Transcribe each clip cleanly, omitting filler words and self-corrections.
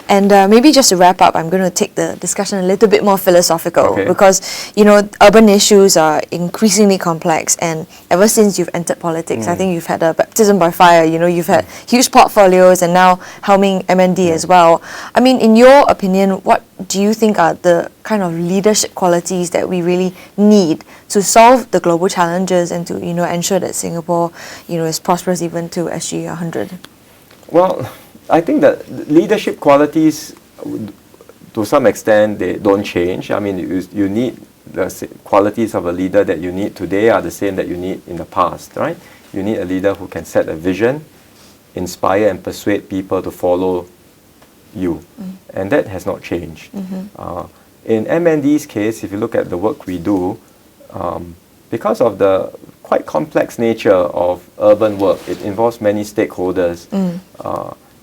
And maybe just to wrap up, I'm going to take the discussion a little bit more philosophical, Okay. because, you know, urban issues are increasingly complex, and ever since you've entered politics, I think you've had a baptism by fire. You know, you've had huge portfolios and now helming MND as well. I mean, in your opinion, what do you think are the kind of leadership qualities that we really need to solve the global challenges and to, you know, ensure that Singapore, you know, is prosperous even to SG 100? Well, I think that leadership qualities, to some extent, they don't change. I mean, you need the qualities of a leader that you need today are the same that you need in the past, right? You need a leader who can set a vision, inspire and persuade people to follow you. And that has not changed. In MND's case, if you look at the work we do, because of the quite complex nature of urban work, it involves many stakeholders.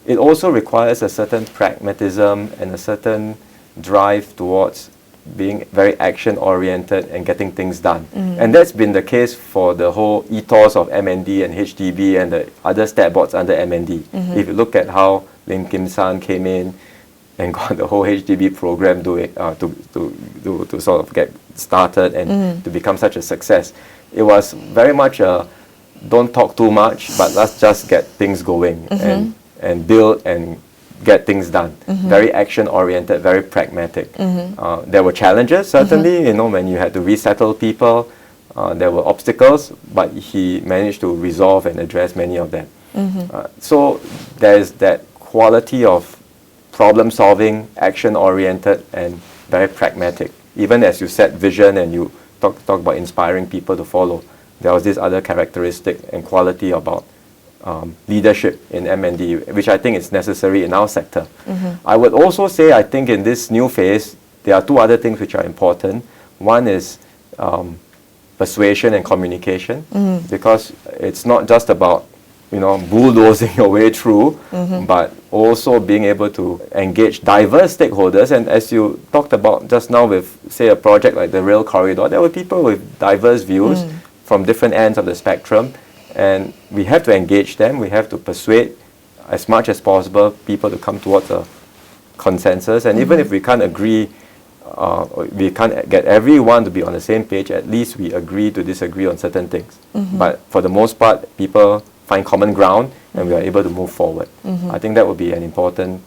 It also requires a certain pragmatism and a certain drive towards being very action-oriented and getting things done. And that's been the case for the whole ethos of MND and HDB and the other stat boards under MND. If you look at how Lim Kim San came in and got the whole HDB program to sort of get started and to become such a success, it was very much a don't talk too much, but let's just get things going and build and get things done. Very action-oriented, very pragmatic. There were challenges, certainly, you know, when you had to resettle people, there were obstacles, but he managed to resolve and address many of them. So there's that quality of problem-solving, action-oriented, and very pragmatic. Even as you set vision and you talk about inspiring people to follow, there was this other characteristic and quality about leadership in MND, which I think is necessary in our sector. I would also say, I think in this new phase, there are two other things which are important. One is persuasion and communication, because it's not just about, you know, bulldozing your way through, but also being able to engage diverse stakeholders. And as you talked about just now with, say, a project like the Rail Corridor, there were people with diverse views from different ends of the spectrum. And we have to engage them. We have to persuade as much as possible people to come towards a consensus. And even if we can't agree, we can't get everyone to be on the same page, at least we agree to disagree on certain things. But for the most part, people find common ground and we are able to move forward. I think that would be an important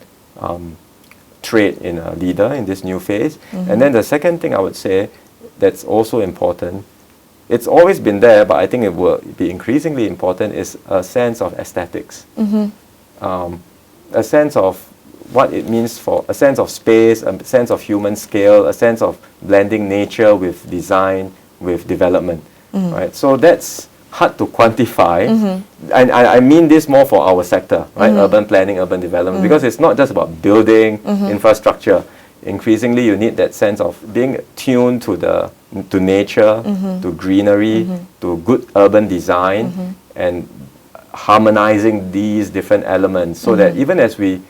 trait in a leader in this new phase. And then the second thing I would say that's also important, it's always been there, but I think it will be increasingly important, is a sense of aesthetics. A sense of what it means for, a sense of space, a sense of human scale, a sense of blending nature with design, with development. Right? So that's hard to quantify. And I mean this more for our sector, right? Urban planning, urban development, because it's not just about building infrastructure. Increasingly, you need that sense of being tuned to nature, to greenery, to good urban design, and harmonizing these different elements so that even as we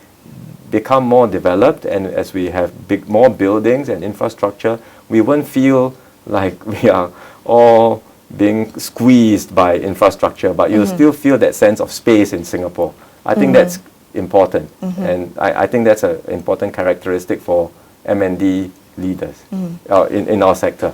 become more developed and as we have more buildings and infrastructure, we won't feel like we are all being squeezed by infrastructure, but you'll still feel that sense of space in Singapore. I think that's important, and I think that's an important characteristic for MND leaders in our sector.